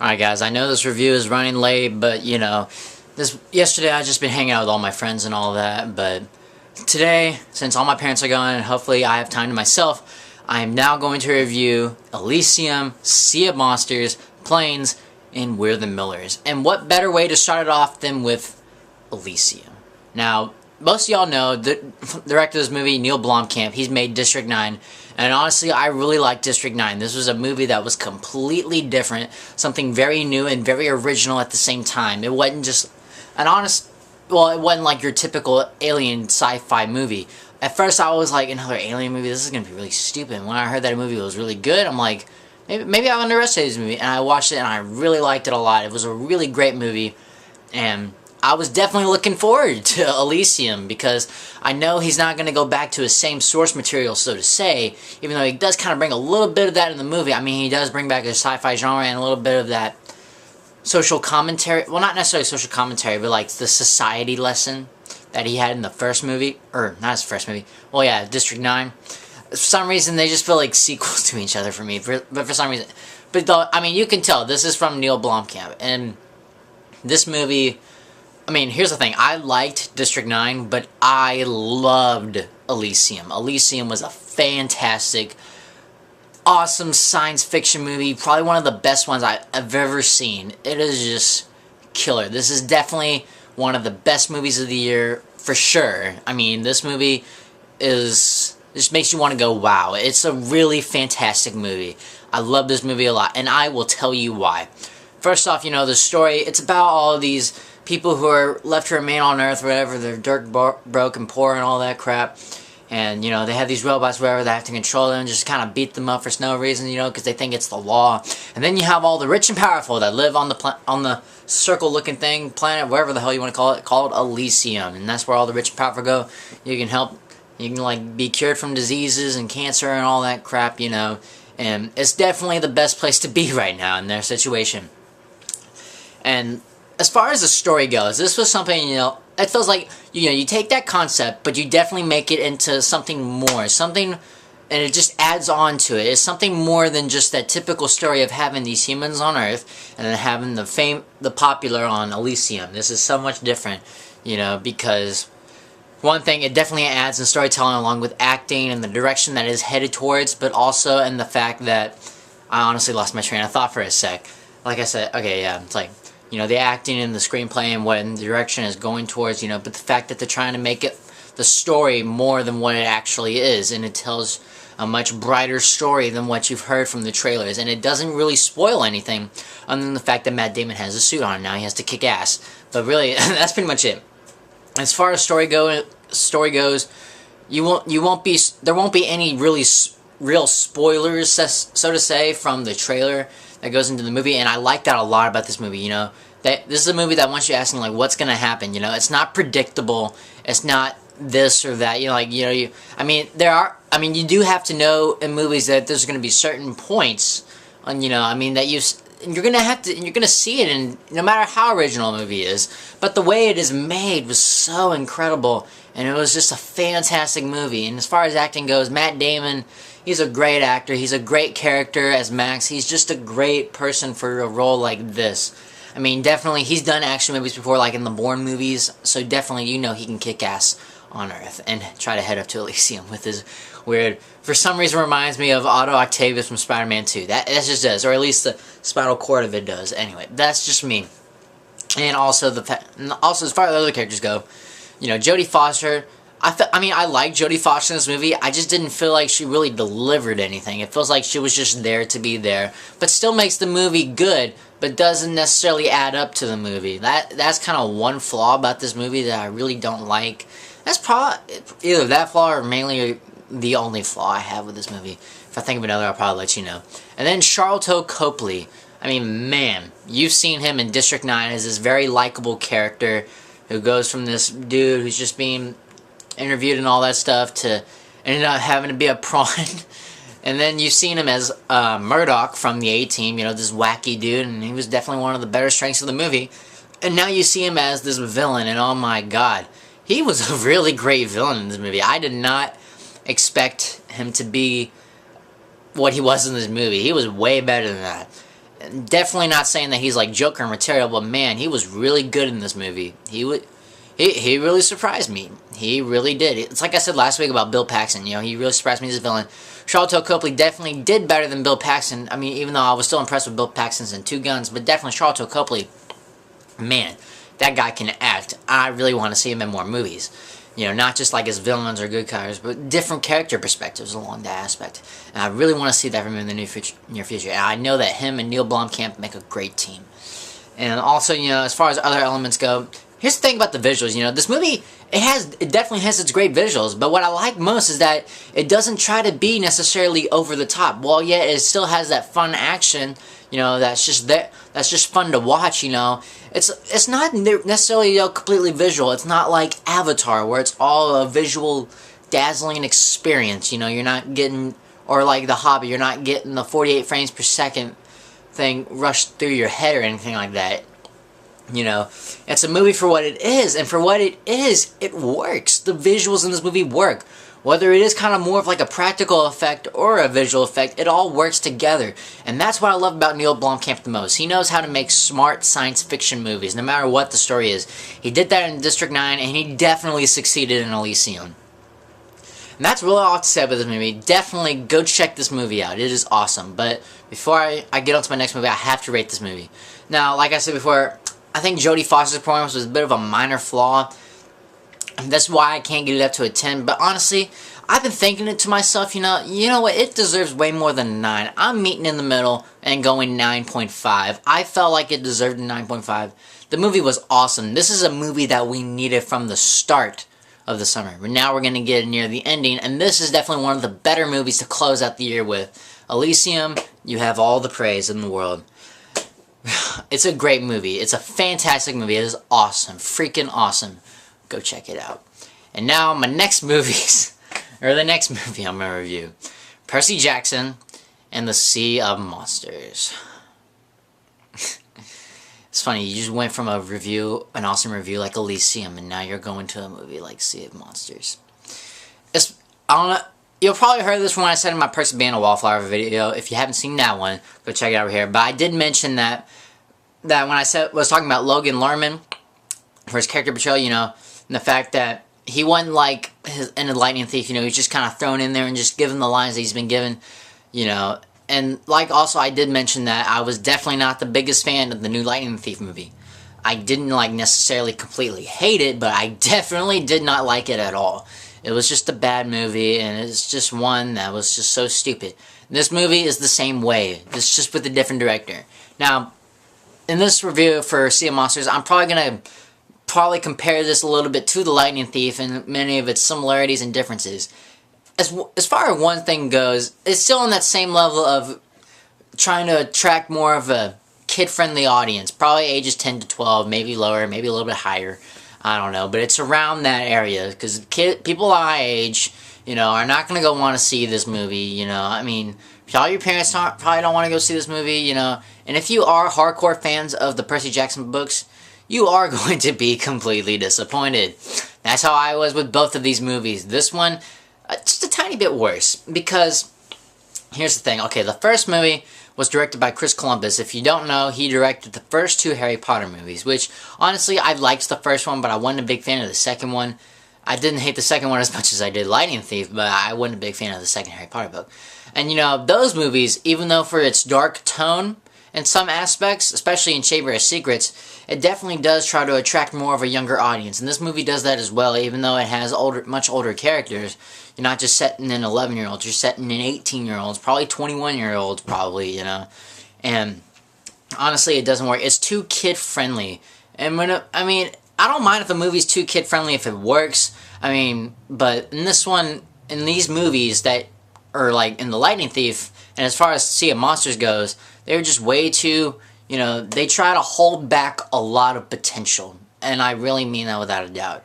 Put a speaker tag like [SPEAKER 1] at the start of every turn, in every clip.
[SPEAKER 1] Alright guys, I know this review is running late, but you know, yesterday I've just been hanging out with all my friends and all that, but today, since all my parents are gone and hopefully I have time to myself, I am now going to review Elysium, Sea of Monsters, Planes, and We're the Millers. And what better way to start it off than with Elysium? Now, most of y'all know the director of this movie, Neil Blomkamp. He's made District 9, and honestly, I really like District 9. This was a movie that was completely different, something very new and very original at the same time. It wasn't just it wasn't like your typical alien sci-fi movie. At first, I was like, another alien movie? This is going to be really stupid. When I heard that a movie was really good, I'm like, maybe I underestimated this movie. And I watched it, and I really liked it a lot. It was a really great movie, and I was definitely looking forward to Elysium because I know he's not going to go back to his same source material, so to say, even though he does kind of bring a little bit of that in the movie. I mean, he does bring back a sci-fi genre and a little bit of that social commentary. Well, not necessarily social commentary, but like the society lesson that he had in the first movie. Or, not his first movie. Well, yeah, District 9. For some reason, they just feel like sequels to each other for me. But for some reason. But, though, I mean, you can tell. This is from Neil Blomkamp. And this movie, I mean, here's the thing. I liked District 9, but I loved Elysium. Elysium was a fantastic, awesome science fiction movie. Probably one of the best ones I've ever seen. It is just killer. This is definitely one of the best movies of the year, for sure. I mean, this movie just makes you want to go, wow. It's a really fantastic movie. I love this movie a lot, and I will tell you why. First off, you know, the story, it's about all of these people who are left to remain on Earth, whatever, they're dirt broke and poor and all that crap, and, you know, they have these robots, whatever, that have to control them, just kind of beat them up for no reason, you know, because they think it's the law. And then you have all the rich and powerful that live on the circle-looking thing, planet, whatever the hell you want to call it, called Elysium, and that's where all the rich and powerful go. You can, like, be cured from diseases and cancer and all that crap, you know, and it's definitely the best place to be right now in their situation. And as far as the story goes, this was something, you know, it feels like, you know, you take that concept, but you definitely make it into something more, something, and it just adds on to it. It's something more than just that typical story of having these humans on Earth and then having the popular on Elysium. This is so much different, you know, because one thing, it definitely adds in storytelling along with acting and the direction that it is headed towards, but also in the fact that I honestly lost my train of thought for a sec. Like I said, okay, yeah, it's like, you know, the acting and the screenplay and what the direction is going towards, you know, but the fact that they're trying to make it the story more than what it actually is, and it tells a much brighter story than what you've heard from the trailers, and it doesn't really spoil anything other than the fact that Matt Damon has a suit on now, he has to kick ass. But really, that's pretty much it. As far as story goes, there won't be any really real spoilers, so to say, from the trailer that goes into the movie, and I like that a lot about this movie, you know. This is a movie that wants you asking, like, what's going to happen, you know. It's not predictable. It's not this or that, you know, like, you know, you do have to know in movies that there's going to be certain points, on, you know, I mean, that you're going to see it in, no matter how original a movie is, but the way it is made was so incredible, and it was just a fantastic movie. And as far as acting goes, Matt Damon, he's a great actor. He's a great character as Max. He's just a great person for a role like this. I mean, definitely, he's done action movies before, like in the Bourne movies, so definitely, you know, he can kick ass on Earth and try to head up to Elysium with his weird, for some reason, reminds me of Otto Octavius from Spider-Man 2. That just does, or at least the spinal cord of it does. Anyway, that's just me. And also, as far as other characters go, you know, Jodie Foster, I like Jodie Foster in this movie. I just didn't feel like she really delivered anything. It feels like she was just there to be there, but still makes the movie good, but doesn't necessarily add up to the movie. That's kind of one flaw about this movie that I really don't like. That's probably either that flaw or mainly the only flaw I have with this movie. If I think of another, I'll probably let you know. And then Charlton Copley. I mean, man, you've seen him in District 9 as this very likable character who goes from this dude who's just being interviewed and all that stuff to ended up having to be a prawn. And then you've seen him as Murdoch from the A-Team, you know, this wacky dude, and he was definitely one of the better strengths of the movie. And now you see him as this villain, and oh my god, he was a really great villain in this movie. I did not expect him to be what he was in this movie. He was way better than that. Definitely not saying that he's like Joker material, but man, he was really good in this movie. He really surprised me. He really did. It's like I said last week about Bill Paxton. You know, he really surprised me as a villain. Charlton Copley definitely did better than Bill Paxton. I mean, even though I was still impressed with Bill Paxton's in Two Guns, but definitely Charlton Copley, man, that guy can act. I really want to see him in more movies. You know, not just like as villains or good guys, but different character perspectives along that aspect. And I really want to see that from him in the near future. And I know that him and Neil Blomkamp make a great team. And also, you know, as far as other elements go, here's the thing about the visuals. You know, this movie, it definitely has its great visuals. But what I like most is that it doesn't try to be necessarily over the top. Well, yeah, it still has that fun action. You know, that's just fun to watch. You know, it's not necessarily, you know, completely visual. It's not like Avatar where it's all a visual dazzling experience. You know, you're not getting, or like The Hobbit, you're not getting the 48 frames per second thing rushed through your head or anything like that. You know, it's a movie for what it is, and for what it is, it works. The visuals in this movie work. Whether it is kind of more of like a practical effect or a visual effect, it all works together. And that's what I love about Neil Blomkamp the most. He knows how to make smart science fiction movies, no matter what the story is. He did that in District 9, and he definitely succeeded in Elysium. And that's really all I have to say about this movie. Definitely go check this movie out. It is awesome. But before I get on to my next movie, I have to rate this movie. Now, like I said before, I think Jodie Foster's performance was a bit of a minor flaw. And that's why I can't get it up to a 10. But honestly, I've been thinking it to myself, you know what, it deserves way more than a 9. I'm meeting in the middle and going 9.5. I felt like it deserved a 9.5. The movie was awesome. This is a movie that we needed from the start of the summer. But now we're going to get near the ending, and this is definitely one of the better movies to close out the year with. Elysium, you have all the praise in the world. It's a great movie. It's a fantastic movie. It is awesome. Freaking awesome. Go check it out. And now my next movies, or the next movie I'm going to review. Percy Jackson and the Sea of Monsters. It's funny, you just went from an awesome review like Elysium, and now you're going to a movie like Sea of Monsters. I don't know, you'll probably heard this when I said in my Percy being a Wallflower video. If you haven't seen that one, go check it out over here. But I did mention that when I was talking about Logan Lerman for his character portrayal, you know, and the fact that he wasn't like in The Lightning Thief, you know, he's just kind of thrown in there and just given the lines that he's been given, you know. And like also I did mention that I was definitely not the biggest fan of the new Lightning Thief movie. I didn't like necessarily completely hate it, but I definitely did not like it at all. It was just a bad movie, and it's just one that was just so stupid. This movie is the same way. It's just with a different director. Now, in this review for Sea of Monsters, I'm probably going to compare this a little bit to The Lightning Thief and many of its similarities and differences. As far as one thing goes, it's still on that same level of trying to attract more of a kid-friendly audience. Probably ages 10 to 12, maybe lower, maybe a little bit higher. I don't know, but it's around that area, because people our age, you know, are not going to go want to see this movie, you know. I mean, all your parents probably don't want to go see this movie, you know. And if you are hardcore fans of the Percy Jackson books, you are going to be completely disappointed. That's how I was with both of these movies. This one, just a tiny bit worse, because here's the thing. Okay, the first movie was directed by Chris Columbus. If you don't know, he directed the first two Harry Potter movies, which, honestly, I liked the first one, but I wasn't a big fan of the second one. I didn't hate the second one as much as I did Lightning Thief, but I wasn't a big fan of the second Harry Potter book. And, you know, those movies, even though for its dark tone in some aspects, especially in Chamber of Secrets, it definitely does try to attract more of a younger audience. And this movie does that as well, even though it has much older characters. You're not just setting in 11-year-olds, you're setting in 18-year-olds, probably 21-year-olds, probably, you know. And honestly, it doesn't work. It's too kid-friendly. And I mean, I don't mind if a movie's too kid-friendly if it works. I mean, but in this one, in these movies that are like in The Lightning Thief, and as far as Sea of Monsters goes, they're just way too, you know, they try to hold back a lot of potential. And I really mean that without a doubt.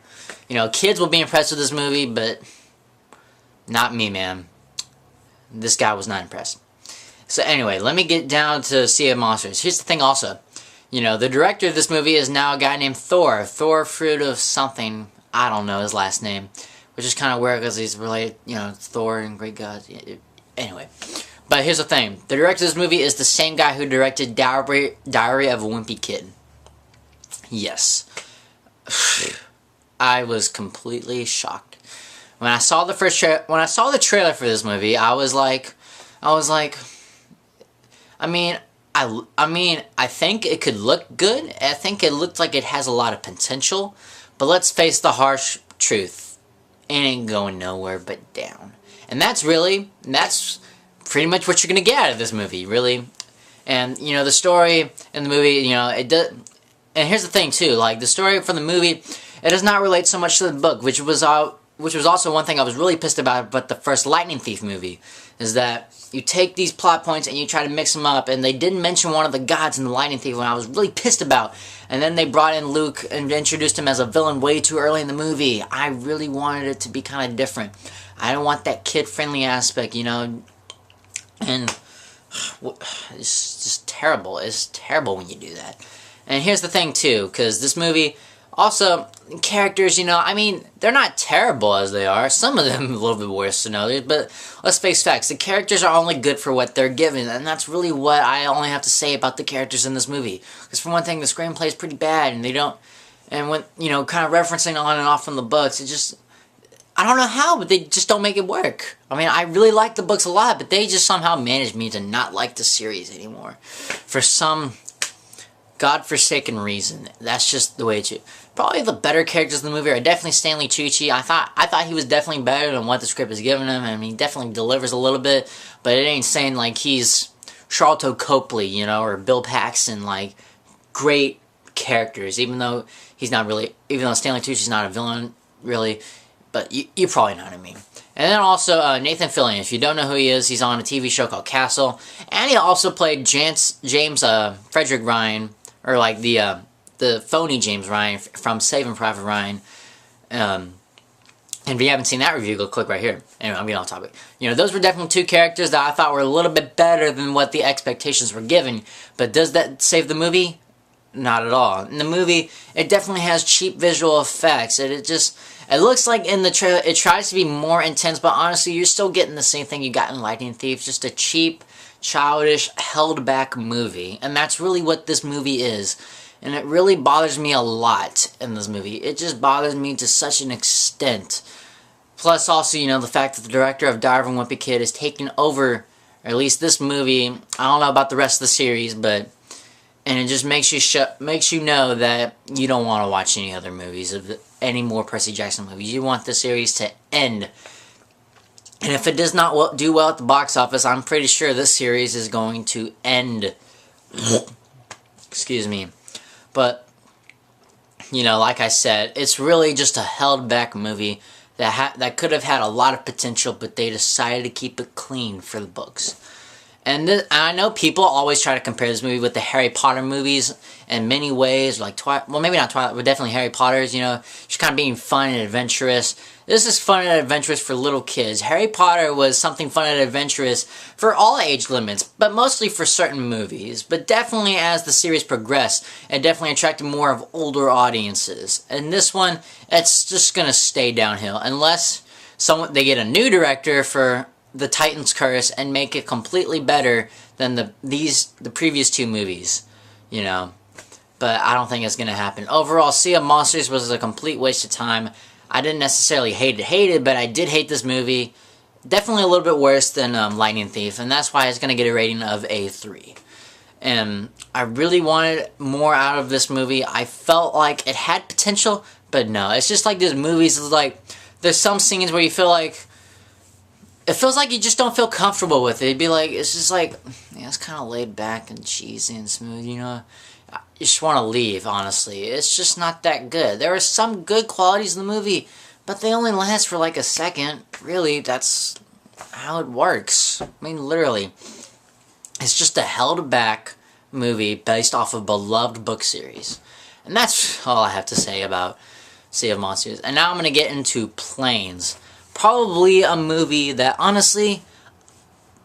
[SPEAKER 1] You know, kids will be impressed with this movie, but not me, man. This guy was not impressed. So anyway, let me get down to Sea of Monsters. Here's the thing also. You know, the director of this movie is now a guy named Thor. Thor Fruit of something. I don't know his last name. Which is kind of weird because he's related, you know, Thor and Great Gods. Anyway. But here's the thing. The director of this movie is the same guy who directed Diary of a Wimpy Kid. Yes. I was completely shocked. When I saw the trailer for this movie, I think it could look good. I think it looked like it has a lot of potential. But let's face the harsh truth. It ain't going nowhere but down. And that's pretty much what you're going to get out of this movie, really. And, you know, the story in the movie, you know, it does... And here's the thing, too. Like, the story from the movie, it does not relate so much to the book, which was also one thing I was really pissed about the first Lightning Thief movie, is that you take these plot points and you try to mix them up, and they didn't mention one of the gods in the Lightning Thief, and I was really pissed about. And then they brought in Luke and introduced him as a villain way too early in the movie. I really wanted it to be kind of different. I don't want that kid-friendly aspect, you know, and it's just terrible. It's terrible when you do that. And here's the thing, too, because this movie, also, characters, you know, I mean, they're not terrible as they are. Some of them a little bit worse than others, but let's face facts. The characters are only good for what they're given, and that's really what I only have to say about the characters in this movie. Because for one thing, the screenplay is pretty bad, and they don't, and when, you know, kind of referencing on and off from the books, it just, I don't know how, but they just don't make it work. I mean, I really like the books a lot, but they just somehow managed me to not like the series anymore. For some godforsaken reason. That's just the way it is. Probably the better characters in the movie are definitely Stanley Tucci. I thought he was definitely better than what the script is giving him. I mean, he definitely delivers a little bit, but it ain't saying like he's Charlton Copley, you know, or Bill Paxton, like great characters. Even though Stanley Tucci's not a villain, really, but you probably know what I mean. And then also Nathan Fillion. If you don't know who he is, he's on a TV show called Castle, and he also played James Frederick Ryan, or like the phony James Ryan from Saving Private Ryan. And if you haven't seen that review, go click right here. Anyway, I'm getting off topic. You know, those were definitely two characters that I thought were a little bit better than what the expectations were given. But does that save the movie? Not at all. In the movie, it definitely has cheap visual effects. It looks like in the trailer, it tries to be more intense, but honestly, you're still getting the same thing you got in Lightning Thief. Just a cheap, childish, held-back movie. And that's really what this movie is. And it really bothers me a lot in this movie. It just bothers me to such an extent. Plus, also, you know, the fact that the director of Diary of a Wimpy Kid is taking over, or at least this movie. I don't know about the rest of the series, but... And it just makes you know that you don't want to watch any other movies, of any more Percy Jackson movies. You want the series to end. And if it does not do well at the box office, I'm pretty sure this series is going to end. Excuse me. But, you know, like I said, it's really just a held-back movie that could have had a lot of potential, but they decided to keep it clean for the books. And I know people always try to compare this movie with the Harry Potter movies in many ways, like well, maybe not Twilight, but definitely Harry Potter's, you know, just kind of being fun and adventurous. This is fun and adventurous for little kids. Harry Potter was something fun and adventurous for all age limits, but mostly for certain movies. But definitely as the series progressed, it definitely attracted more of older audiences. And this one, it's just going to stay downhill unless they get a new director for The Titan's Curse and make it completely better than the previous two movies, you know. But I don't think it's going to happen. Overall, Sea of Monsters was a complete waste of time. I didn't necessarily hate it, but I did hate this movie. Definitely a little bit worse than Lightning Thief, and that's why it's going to get a rating of a 3. And I really wanted more out of this movie. I felt like it had potential, but no. It's just like these movies, like, there's some scenes where you feel like, it feels like you just don't feel comfortable with it. It'd be like, it's just like, yeah, it's kind of laid back and cheesy and smooth, you know. You just want to leave, honestly. It's just not that good. There are some good qualities in the movie, but they only last for like a second. Really, that's how it works. I mean, literally. It's just a held-back movie based off a beloved book series. And that's all I have to say about Sea of Monsters. And now I'm going to get into Planes. Probably a movie that honestly,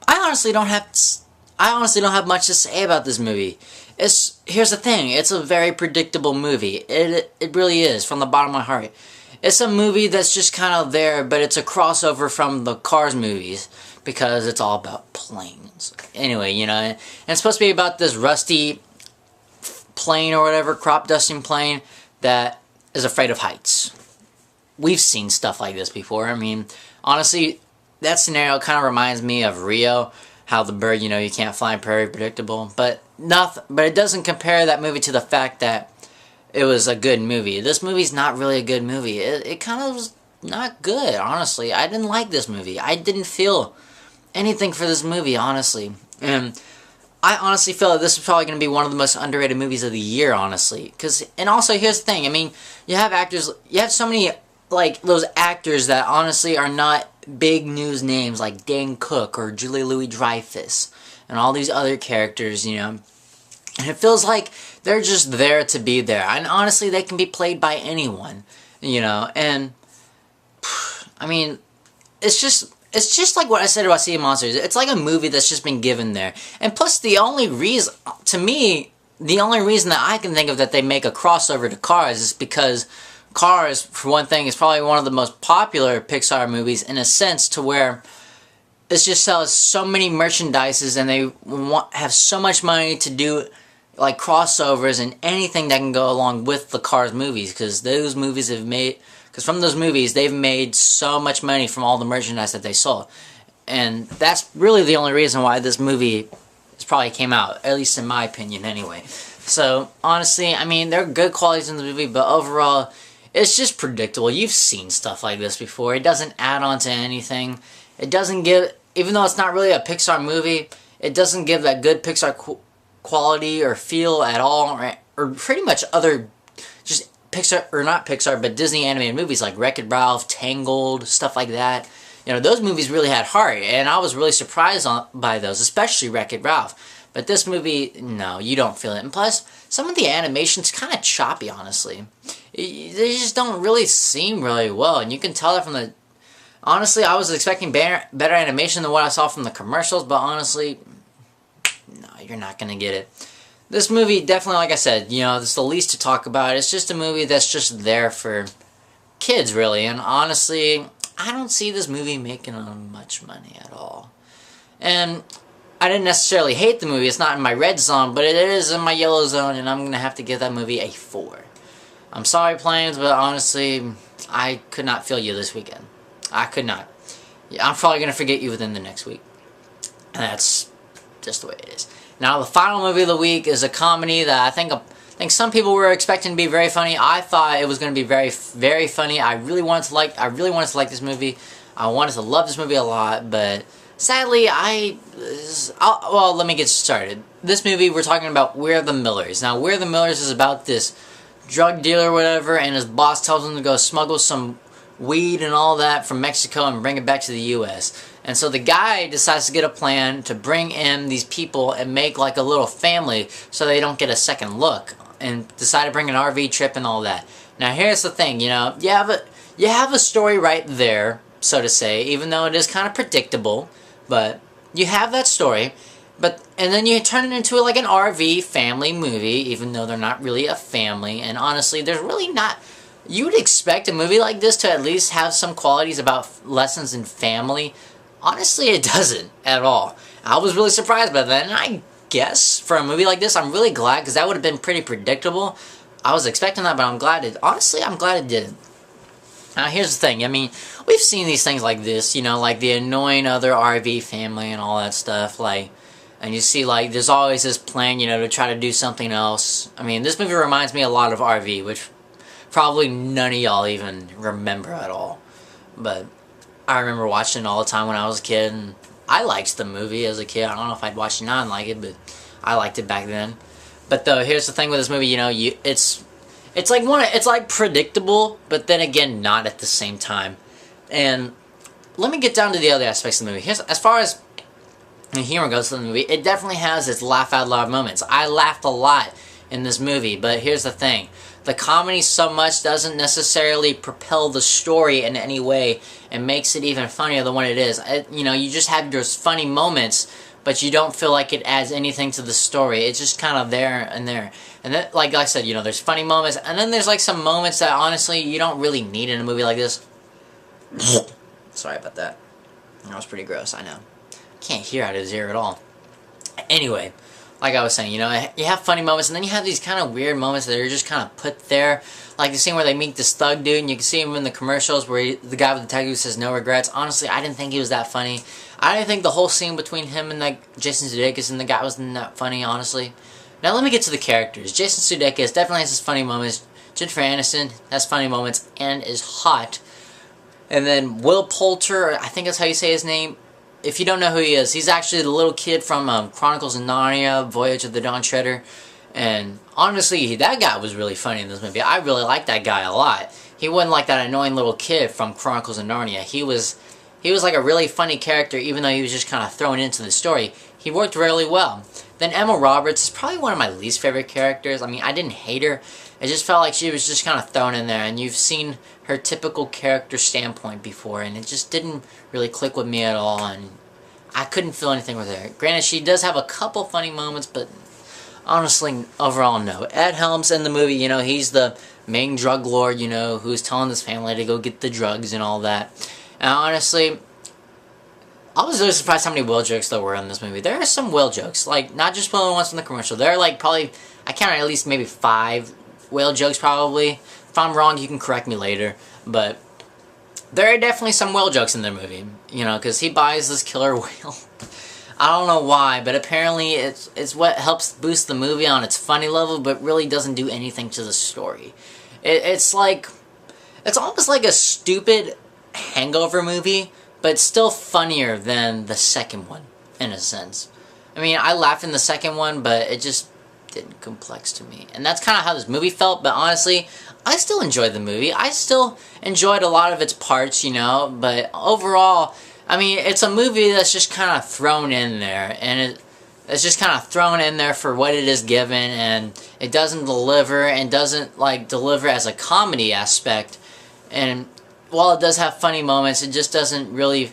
[SPEAKER 1] I honestly don't have much to say about this movie. Here's the thing, it's a very predictable movie. It really is, from the bottom of my heart. it's a movie that's just kind of there, but it's a crossover from the Cars movies because it's all about planes. Anyway, you know, and it's supposed to be about this rusty plane or whatever, crop dusting plane that is afraid of heights. We've seen stuff like this before. I mean, honestly, that scenario kind of reminds me of Rio, how the bird, you know, you can't fly, very predictable. But it doesn't compare that movie to the fact that it was a good movie. This movie's not really a good movie. It kind of was not good, honestly. I didn't like this movie. I didn't feel anything for this movie, honestly. And I honestly feel that this is probably going to be one of the most underrated movies of the year, honestly. And also, here's the thing. I mean, you have actors, you have so many, like, those actors that honestly are not big news names, like Dan Cook or Julia Louis-Dreyfus, and all these other characters, you know. And it feels like they're just there to be there. And honestly, they can be played by anyone, you know. And, I mean, it's just like what I said about Sea of Monsters. It's like a movie that's just been given there. And plus, the only reason, to me, the only reason that I can think of that they make a crossover to Cars is because Cars, for one thing, is probably one of the most popular Pixar movies in a sense to where it just sells so many merchandises and they have so much money to do like crossovers and anything that can go along with the Cars movies, because those movies have made, because from those movies they've made so much money from all the merchandise that they sold. And that's really the only reason why this movie probably came out, at least in my opinion anyway. So honestly, I mean, there are good qualities in the movie, but overall it's just predictable. You've seen stuff like this before. It doesn't add on to anything. It doesn't give, even though it's not really a Pixar movie, it doesn't give that good Pixar quality or feel at all, or pretty much other just Pixar, or not Pixar, but Disney animated movies like Wreck-It Ralph, Tangled, stuff like that. You know, those movies really had heart, and I was really surprised by those, especially Wreck-It Ralph. But this movie, no, you don't feel it. And plus, some of the animation's kind of choppy, honestly. They just don't really seem really well, and you can tell that from the... Honestly, I was expecting better animation than what I saw from the commercials, but honestly, no, you're not going to get it. This movie, definitely, like I said, you know, it's the least to talk about. It's just a movie that's just there for kids, really, and honestly, I don't see this movie making much money at all. And I didn't necessarily hate the movie. It's not in my red zone, but it is in my yellow zone, and I'm going to have to give that movie a 4. I'm sorry, Planes, but honestly, I could not feel you this weekend. I could not. Yeah, I'm probably going to forget you within the next week. And that's just the way it is. Now, the final movie of the week is a comedy that I think some people were expecting to be very funny. I thought it was going to be very, very funny. I really wanted to like this movie. I wanted to love this movie a lot, but sadly, well, let me get started. This movie, we're talking about We're the Millers. Now, We're the Millers is about this drug dealer or whatever, and his boss tells him to go smuggle some weed and all that from Mexico and bring it back to the U.S. And so the guy decides to get a plan to bring in these people and make like a little family so they don't get a second look, and decide to bring an RV trip and all that. Now here's the thing, you know, you have a story right there, so to say, even though it is kind of predictable, but you have that story. And then you turn it into like an RV family movie, even though they're not really a family. And honestly, there's really not... You would expect a movie like this to at least have some qualities about lessons in family. Honestly, it doesn't at all. I was really surprised by that, and I guess for a movie like this, I'm really glad, because that would have been pretty predictable. I was expecting that, but I'm glad it... Honestly, I'm glad it didn't. Now, here's the thing. I mean, we've seen these things like this, you know, like the annoying other RV family and all that stuff, like... And you see, like, there's always this plan, you know, to try to do something else. I mean, this movie reminds me a lot of RV, which probably none of y'all even remember at all. But I remember watching it all the time when I was a kid, and I liked the movie as a kid. I don't know if I'd watch it now and like it, but I liked it back then. But though, here's the thing with this movie, you know, it's like predictable, but then again, not at the same time. And let me get down to the other aspects of the movie. Here's, as far as the humor goes to the movie, it definitely has its laugh out loud moments. I laughed a lot in this movie, but here's the thing. The comedy so much doesn't necessarily propel the story in any way and makes it even funnier than what it is. You know, you just have those funny moments, but you don't feel like it adds anything to the story. It's just kind of there and there. And then, like I said, you know, there's funny moments, and then there's like some moments that honestly you don't really need in a movie like this. Sorry about that. That was pretty gross, I know. Can't hear out of his ear at all. Anyway, like I was saying, you know, you have funny moments, and then you have these kind of weird moments that are just kind of put there. Like the scene where they meet this thug dude, and you can see him in the commercials where the guy with the tattoo says no regrets. Honestly, I didn't think he was that funny. I didn't think the whole scene between him and like Jason Sudeikis and the guy was that funny, honestly. Now let me get to the characters. Jason Sudeikis definitely has his funny moments. Jennifer Aniston has funny moments and is hot. And then Will Poulter, I think that's how you say his name. If you don't know who he is, he's actually the little kid from Chronicles of Narnia, Voyage of the Dawn Treader. And honestly, that guy was really funny in this movie. I really liked that guy a lot. He wasn't like that annoying little kid from Chronicles of Narnia. He was like a really funny character, even though he was just kind of thrown into the story. He worked really well. Then Emma Roberts is probably one of my least favorite characters. I mean, I didn't hate her. It just felt like she was just kind of thrown in there, and you've seen her typical character standpoint before, and it just didn't really click with me at all, and I couldn't feel anything with her. Granted, she does have a couple funny moments, but honestly, overall, no. Ed Helms in the movie, you know, he's the main drug lord, you know, who's telling his family to go get the drugs and all that. And honestly, I was really surprised how many whale jokes there were in this movie. There are some whale jokes, like, not just the ones from the commercial. There are, like, probably, I counted at least maybe 5 whale jokes, probably. If I'm wrong, you can correct me later. But there are definitely some whale jokes in the movie, you know, because he buys this killer whale. I don't know why, but apparently it's what helps boost the movie on its funny level, but really doesn't do anything to the story. It's almost like a stupid hangover movie, but still funnier than the second one, in a sense. I mean, I laughed in the second one, but it just didn't complex to me. And that's kind of how this movie felt, but honestly, I still enjoyed the movie. I still enjoyed a lot of its parts, you know, but overall, I mean, it's a movie that's just kind of thrown in there, and it's just kind of thrown in there for what it is given, and it doesn't deliver, and doesn't, like, deliver as a comedy aspect, and while it does have funny moments, it just doesn't really,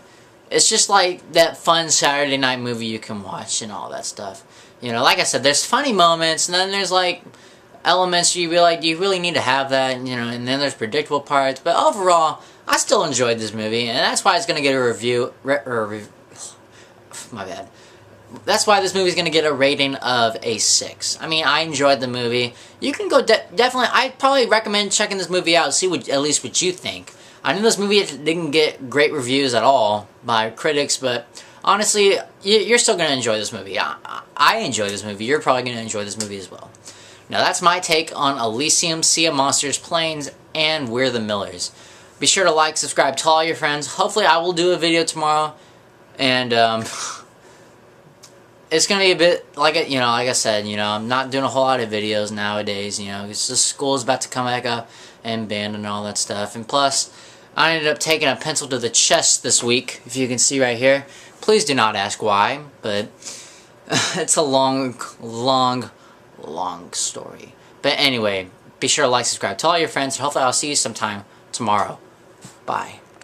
[SPEAKER 1] it's just like that fun Saturday night movie you can watch and all that stuff. You know, like I said, there's funny moments, and then there's, like, elements you realize you really need to have that, you know, and then there's predictable parts, but overall, I still enjoyed this movie, and that's why it's going to get a review, my bad. That's why this movie's going to get a rating of a 6. I mean, I enjoyed the movie. You can go, definitely, I'd probably recommend checking this movie out, see at least what you think. I know this movie didn't get great reviews at all by critics, but honestly, you're still going to enjoy this movie. I enjoy this movie. You're probably going to enjoy this movie as well. Now, that's my take on Elysium, Sea of Monsters, Planes, and We're the Millers. Be sure to like, subscribe, tell all your friends. Hopefully, I will do a video tomorrow, and it's gonna be a bit like I said, you know, I'm not doing a whole lot of videos nowadays. You know, it's just school's about to come back up, and band and all that stuff. And plus, I ended up taking a pencil to the chest this week, if you can see right here. Please do not ask why, but it's a long story. But anyway, be sure to like, subscribe, tell all your friends, and hopefully I'll see you sometime tomorrow. Bye.